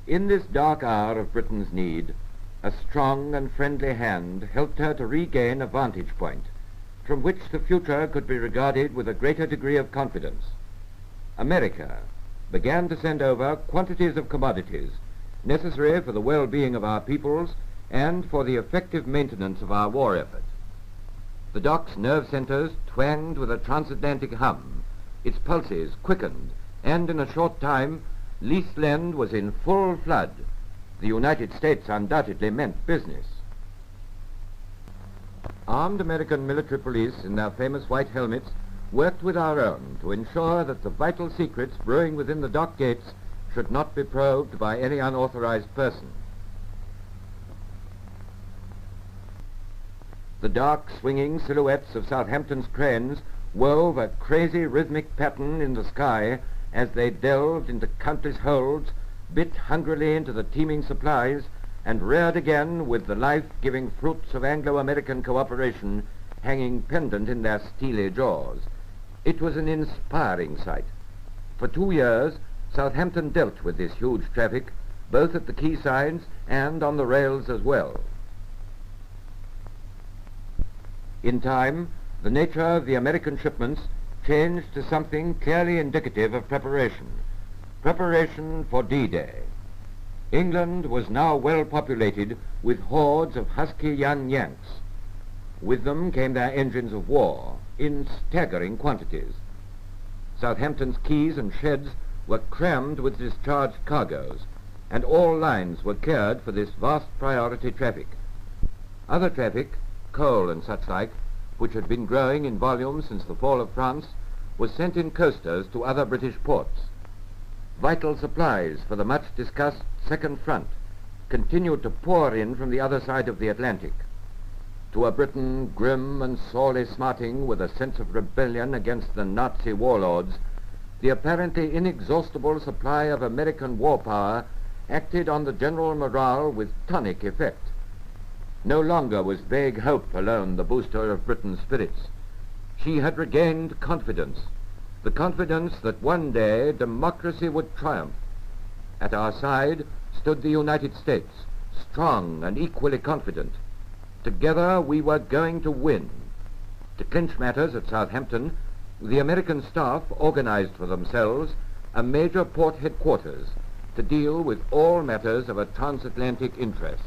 In this dark hour of Britain's need, a strong and friendly hand helped her to regain a vantage point from which the future could be regarded with a greater degree of confidence. America began to send over quantities of commodities necessary for the well-being of our peoples and for the effective maintenance of our war effort. The dock's nerve centers twanged with a transatlantic hum, its pulses quickened, and in a short time, Leaseland was in full flood. The United States undoubtedly meant business. Armed American military police in their famous white helmets worked with our own to ensure that the vital secrets brewing within the dock gates should not be probed by any unauthorized person. The dark, swinging silhouettes of Southampton's cranes wove a crazy rhythmic pattern in the sky as they delved into countless holds, bit hungrily into the teeming supplies, and reared again with the life-giving fruits of Anglo-American cooperation hanging pendant in their steely jaws. It was an inspiring sight. For 2 years, Southampton dealt with this huge traffic, both at the quaysides and on the rails as well. In time, the nature of the American shipments changed to something clearly indicative of preparation for D-Day. England was now well populated with hordes of husky young Yanks. With them came their engines of war in staggering quantities. Southampton's quays and sheds were crammed with discharged cargoes, and all lines were cleared for this vast priority traffic. Other traffic, coal and such like, which had been growing in volume since the fall of France, was sent in coasters to other British ports. Vital supplies for the much-discussed Second Front continued to pour in from the other side of the Atlantic. To a Britain grim and sorely smarting with a sense of rebellion against the Nazi warlords, the apparently inexhaustible supply of American war power acted on the general morale with tonic effect. No longer was vague hope alone the booster of Britain's spirits. She had regained confidence, the confidence that one day democracy would triumph. At our side stood the United States, strong and equally confident. Together we were going to win. To clinch matters at Southampton, the American staff organized for themselves a major port headquarters to deal with all matters of a transatlantic interest.